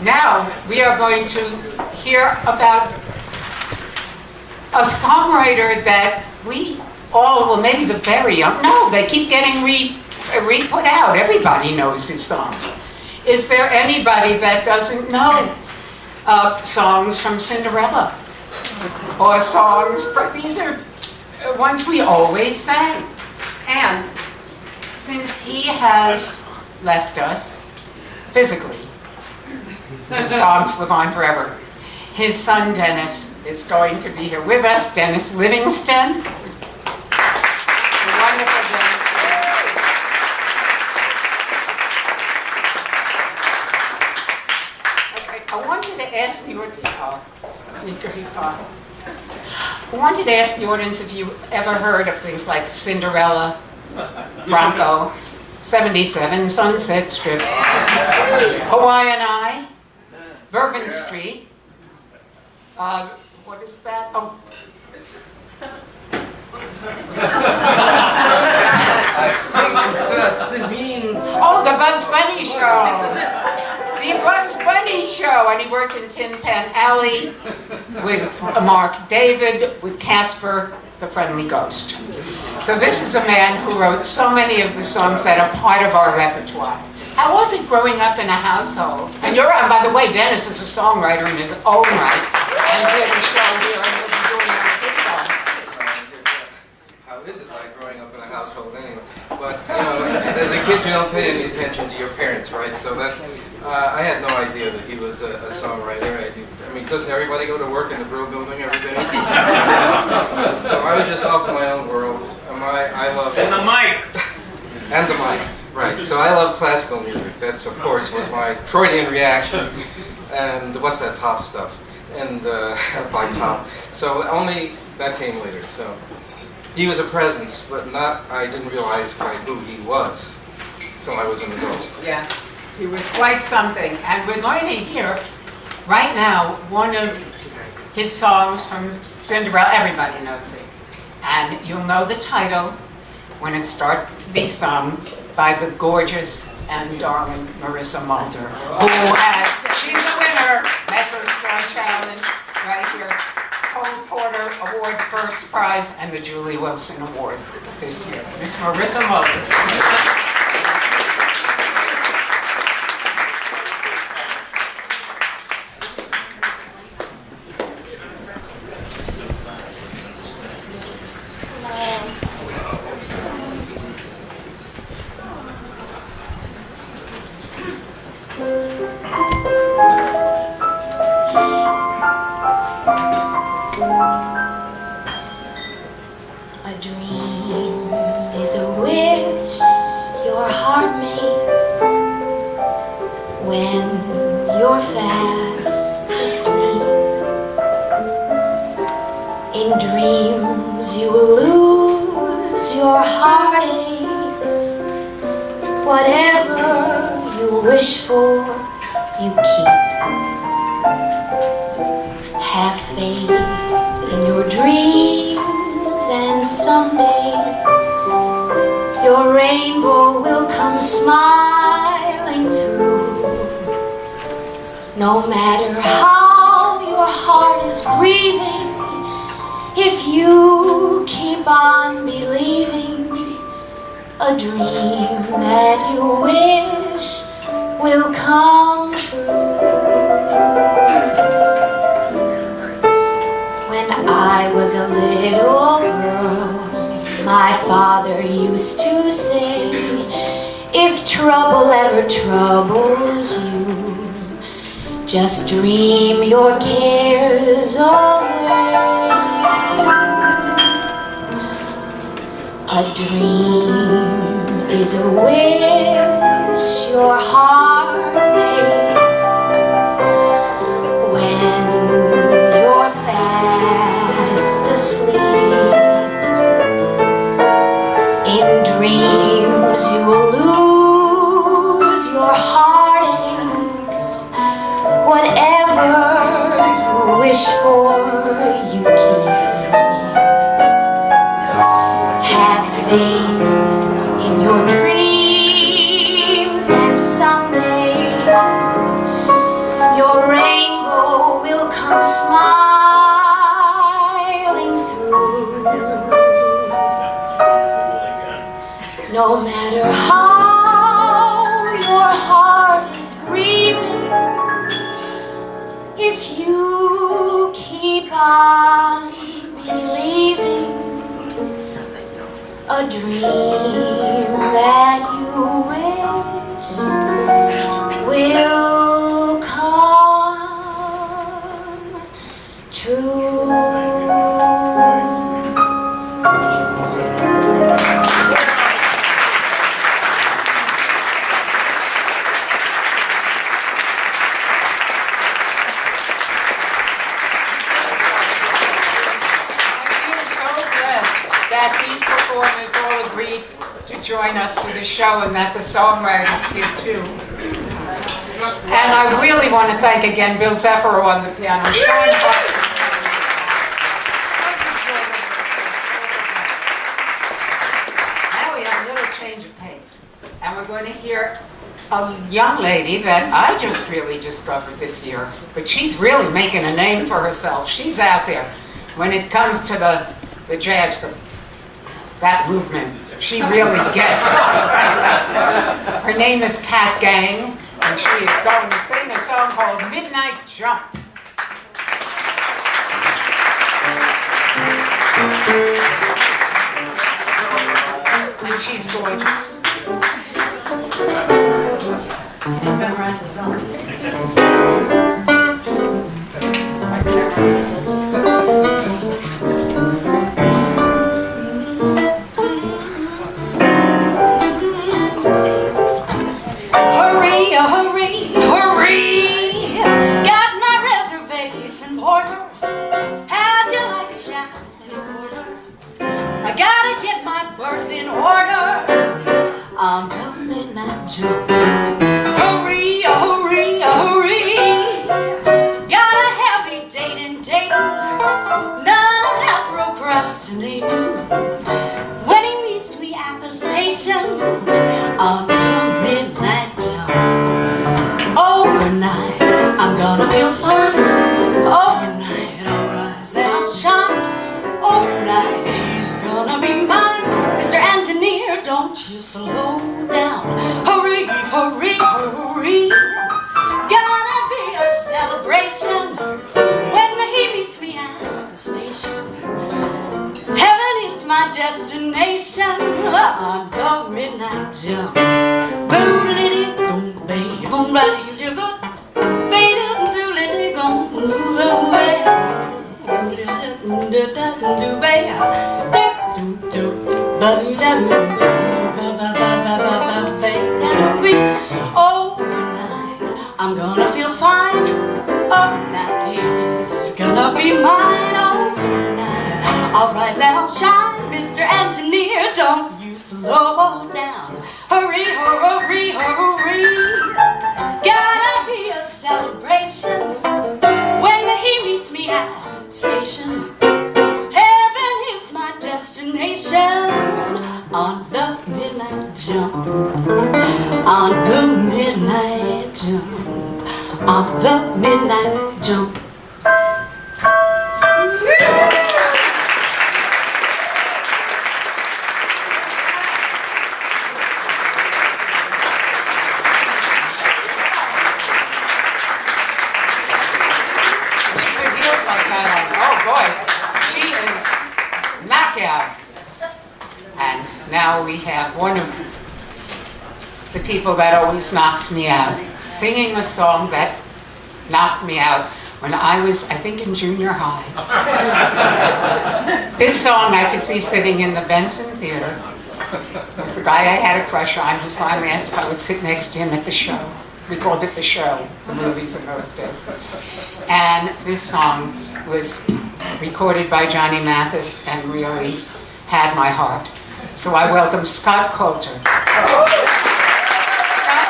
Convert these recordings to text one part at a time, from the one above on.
Now we are going to hear about a songwriter that we all, well, maybe the very young, no, they keep getting re-put out. Everybody knows his songs. Is there anybody that doesn't know songs from Cinderella? Or songs, but these are ones we always sang. And since he has left us physically, and songs live on forever, his son Dennis is going to be here with us. Dennis Livingston. The wonderful Dennis. Okay, I wanted to ask the audience. I wanted to ask the audience if you ever heard of things like Cinderella, Bronco, 77, Sunset Strip, Hawaiian Eye, Bourbon Street. What is that? Oh. Oh, the Bugs Bunny Show. This is it. The Bugs Bunny Show. And he worked in Tin Pan Alley with Mark David, with Casper, the Friendly Ghost. So this is a man who wrote so many of the songs that are part of our repertoire. How was it growing up in a household? And by the way, Dennis is a songwriter in his own right, and did a show here, and we'll be doing one of his songs. How is it like growing up in a household anyway? But, you know, as a kid, you don't pay any attention to your parents, right? So that's, I had no idea that he was a songwriter. I mean, doesn't everybody go to work in the Brill Building every day? So I was just off in my own world. I love... And the mic! And the mic. Right, so I love classical music. That's, of course, was my Freudian reaction. And what's that pop stuff? And by pop. So only that came later. So he was a presence, but I didn't realize quite who he was until I was an adult. Yeah, he was quite something. And we're going to hear right now one of his songs from Cinderella. Everybody knows it. And you'll know the title when it starts to be sung by the gorgeous and darling Marissa Mulder, she's a winner, Metro Star Challenge, right here, Cole Porter Award First Prize, and the Julie Wilson Award this year. Miss Marissa Mulder. No matter how your heart is grieving, if you keep on believing, a dream that you wish will come true. When I was a little girl, my father used to say, if trouble ever troubles you, just dream your cares away. A dream is a wish your heart makes when you're fast asleep. In dreams you will lose your heartaches. Whatever you wish for, you keep. Have faith in your dreams, and someday come smiling through. No matter how your heart is grieving, if you keep on believing, a dream that you wish will come true. That these performers all agreed to join us for the show and that the songwriters did too. And I really want to thank again Bill Zephyro on the piano. Now we have a little change of pace. And we're going to hear a young lady that I just really discovered this year. But she's really making a name for herself. She's out there. When it comes to the jazz, that movement, she really gets it. Her name is Kat Gang, and she is going to sing a song called Midnight Jump. And she's gorgeous. On the midnight jump. Hurry, hurry, hurry. Got a heavy date in Dayton. None of that procrastinating. When he meets me at the station on the midnight jump. Overnight, I'm gonna feel fine. Overnight, I'll rise and I'll shine. Overnight, he's gonna be mine. Mr. Engineer, don't you slow down. Hurry, hurry, hurry. Gonna be a celebration when he meets me at the station. Heaven is my destination on the midnight jump. Boom-liddy-boom, baby, boom-liddy-doo-boo. Baby-doo-liddy-gum-doo-doo-way. Boom-liddy-doo-doo-doo-doo-bay. Overnight, I'm gonna feel fine. Overnight, he's gonna be mine. Overnight, I'll rise and I'll shine. Mr. Engineer, don't you slow down. Hurry, hurry, hurry. Gotta be a celebration when he meets me at the station. Heaven is my destination on the midnight jump. On the midnight jump. On the midnight jump. And now we have one of the people that always knocks me out, singing a song that knocked me out when I was, I think, in junior high. This song I could see sitting in the Benson Theater with the guy I had a crush on who finally asked if I would sit next to him at the show. We called it the show, the movies in those days. And this song was recorded by Johnny Mathis and really had my heart. So I welcome Scott Coulter. Scott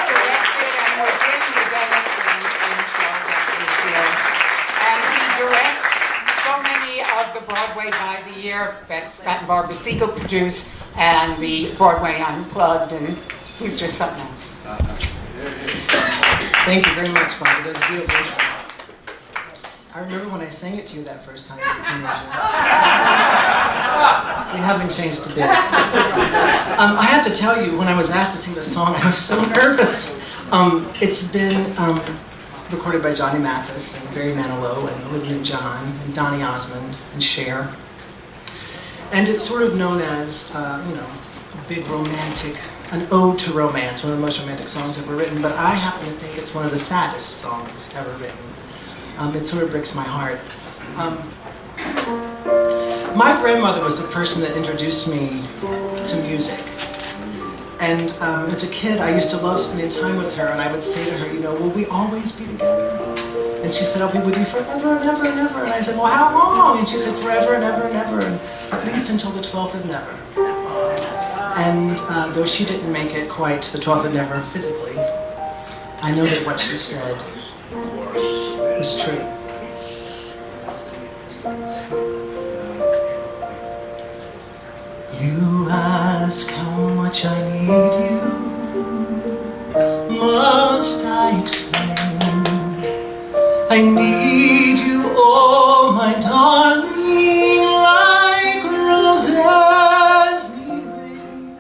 directed and was in the Dennis show that is here. And he directs so many of the Broadway by the Year that Scott and Barbara Siegel produced and the Broadway Unplugged, and he's just something else. Thank you very much, Bobbie. That was beautiful. I remember when I sang it to you that first time as a teenager. We haven't changed a bit. I have to tell you, when I was asked to sing this song, I was so nervous. It's been recorded by Johnny Mathis and Barry Manilow and Olivia John and Donny Osmond and Cher. And it's sort of known as, you know, a big romantic, an ode to romance, one of the most romantic songs ever written, but I happen to think it's one of the saddest songs ever written. It sort of breaks my heart. My grandmother was the person that introduced me to music. And as a kid, I used to love spending time with her, and I would say to her, you know, will we always be together? And she said, I'll be with you forever and ever and ever. And I said, well, how long? And she said, forever and ever and ever, and at least until the 12th of never. And though she didn't make it quite to the 12th of never physically, I know that what she said was true. You ask how much I need you. Must I explain? I need you, oh my darling, like roses need rain.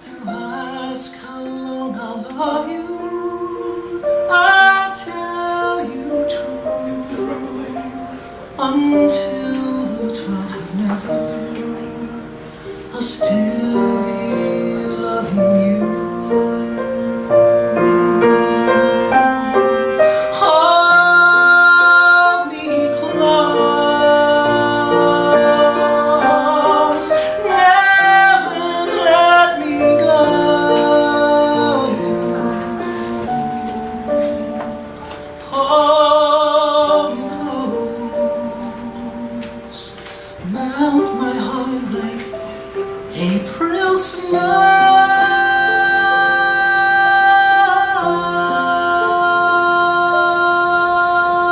You ask how long I'll love you. I'll tell you true. Until the 12th of never, I'll still be loving you. Hold me close, never let me go. Hold me close, melt my heart like April snow.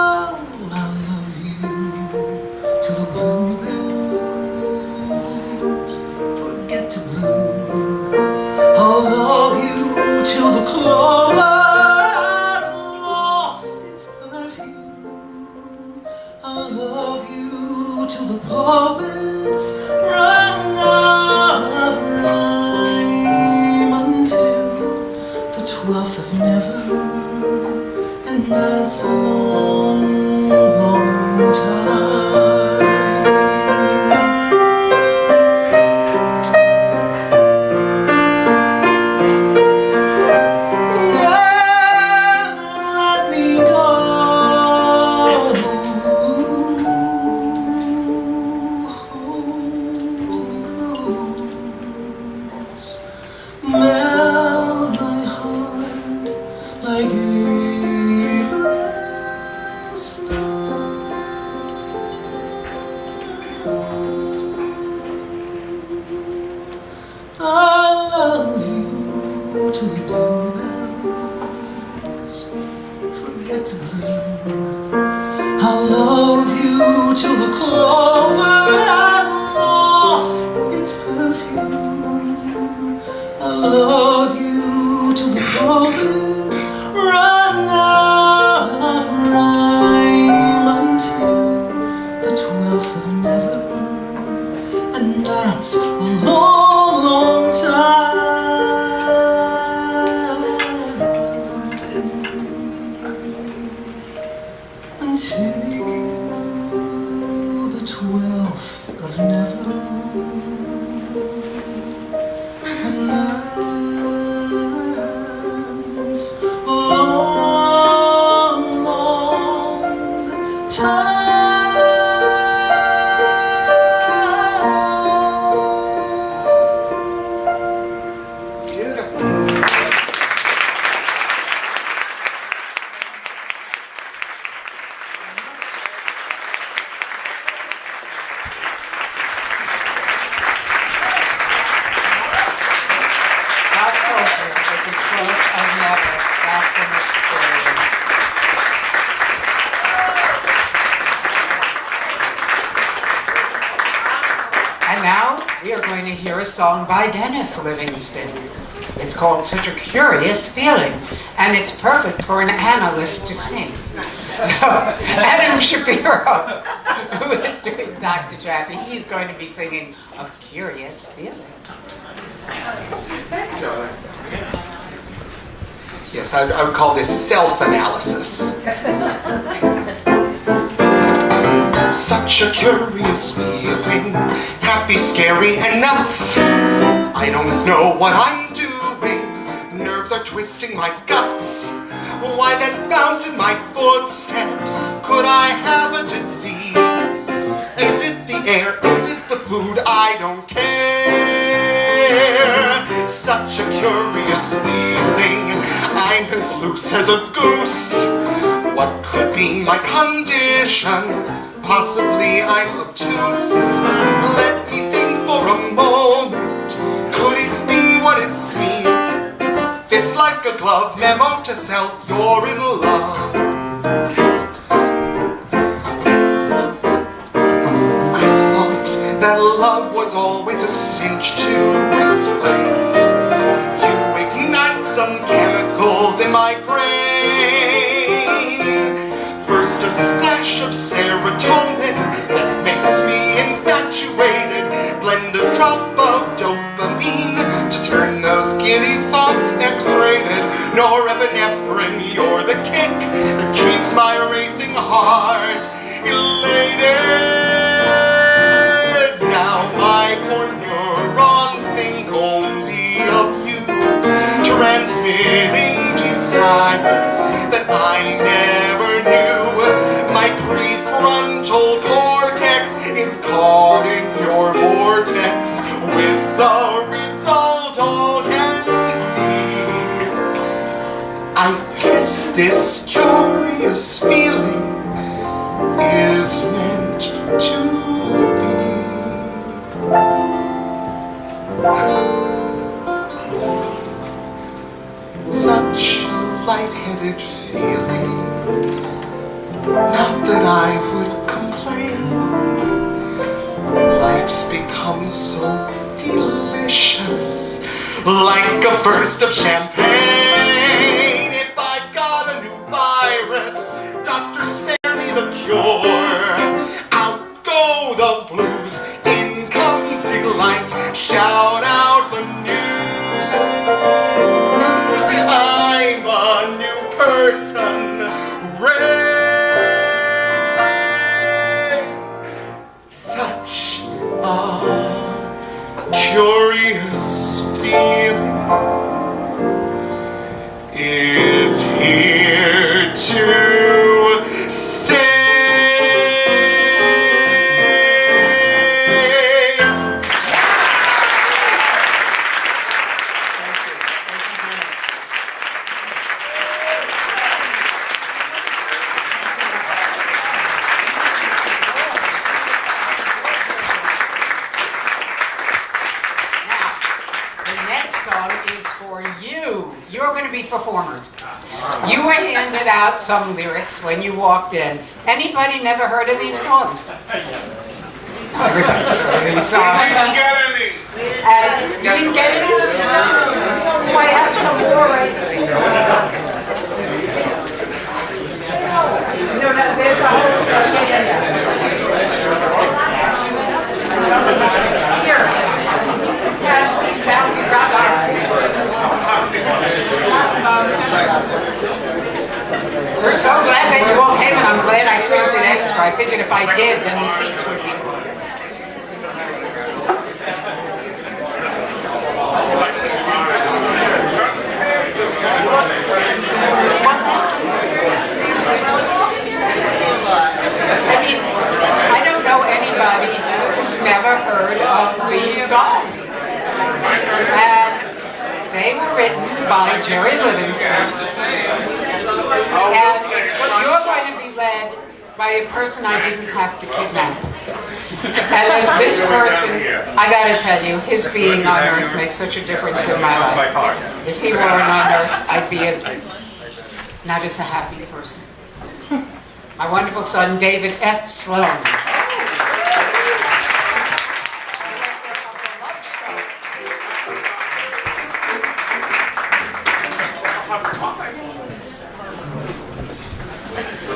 I'll love you till the bluebells forget to bloom. I'll love you till the clover has lost its perfume. I'll love you till the poets run out of rhyme, until the 12th of never, and that's a long, long time. Never let me go. Melt my heart like April snow. I love you till the bluebells forget to bloom. I'll love you till the clover has lost its perfume. I'll love you till the poets run out of rhyme, until the 12th of never, and that's a long, long time. Until the 12th of never, and that's a long, long time. Not Coulter, but the 12th of never. That's an experience. And now we are going to hear a song by Dennis Livingston. It's called Such a Curious Feeling, and it's perfect for an analyst to sing. So Adam Shapiro, who is doing Dr. Jaffe, he's going to be singing A Curious Feeling. Yes, I would call this self-analysis. Such a curious feeling, happy, scary, and nuts. I don't know what I'm doing, nerves are twisting my guts. Why that bounce in my footsteps? Could I have a disease? Is it the air? Is it the food? I don't care. Such a curious feeling, I'm as loose as a goose. What could be my condition? Possibly I'm obtuse. Let me think for a moment. Could it be what it seems? Fits like a glove, memo to self, you're in love. I thought that love was always a cinch to explain. You ignite some chemicals in my brain. First a splash of serotonin that makes me infatuated. Blend a drop of dopamine to turn those giddy thoughts X-rated. Norepinephrine, you're the kick that keeps my racing heart elated. Now my poor neurons think only of you, transmitting desires that I never knew. My prefrontal cortex is caught in your vortex with the result all can see. I guess this curious feeling is meant to be. Such a lightheaded feeling. Not that I would complain. Life's become so delicious, like a burst of champagne. If I've got a new virus, doctor, spare me the cure. Out go the blues, in comes delight. Shout out the news. I'm a new person. Hooray! Such a curious feeling is here to stay. You're going to be performers. You were handed out some lyrics when you walked in. Anybody never heard of these songs? Everybody's heard of these songs. You didn't get any? Oh, I have some more right there. No, there's a whole... Here. Pass these out. We're so glad that you all came, and I'm glad I printed extra. I figured if I did, then the seats would be full. I mean, I don't know anybody who's never heard of these songs. And they were written by Jerry Livingston. And you're going to be led by a person I didn't have to kidnap. And if this person, I gotta tell you, his being on Earth makes such a difference in my life. If he weren't on Earth, I'd be not just a happy person. My wonderful son, David F. Slone.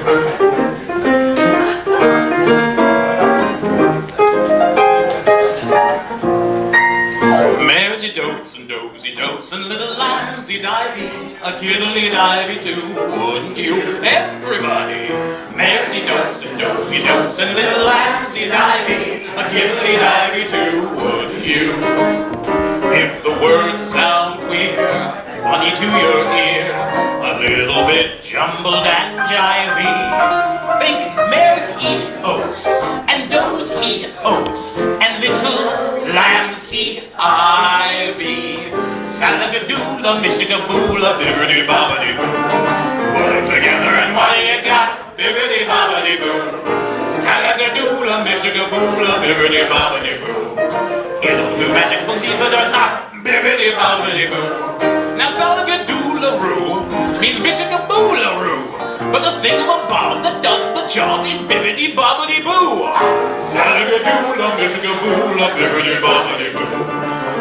Thank you. oats and little lambsy-divey, a kiddly-divey too, wouldn't you? Everybody, maresy-dotes and dozy-dotes and little lambsy-divey, a kiddly-divey too, wouldn't you? If the words sound queer, funny to your ear, a little bit jumbled and jivey, think mares eat oats, and does eat oats, and little lambs eat ivy. Salagadoola, mishigaboola, bibbidi-bobbidi-boo. Put them together and what do you got? Bibbidi-bobbidi-boo. Salagadoola, mishigaboola, bibbidi-bobbidi-boo. It'll do magic, believe it or not, bibbidi-bobbidi-boo. Now salagadoola-roo means mishigaboola-roo, but the thingamabob that does the job is bibbidi-bobbidi-boo. Salagadoola, mishigaboola, bibbidi-bobbidi-boo.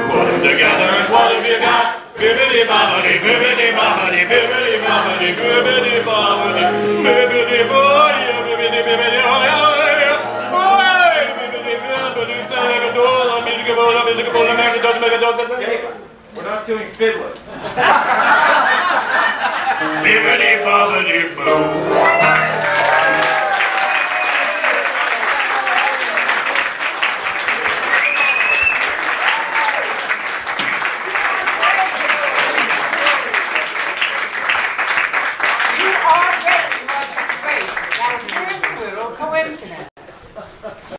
Put them together and what have you got? Bibbidi-bobbidi, bibbidi-bobbidi, bibbidi-bobbidi, bibbidi-bobbidi, bibbidi-bobbidi, bibbidi-bobbidi, We're not doing fiddler. Bibbidi-bobbidi-boo.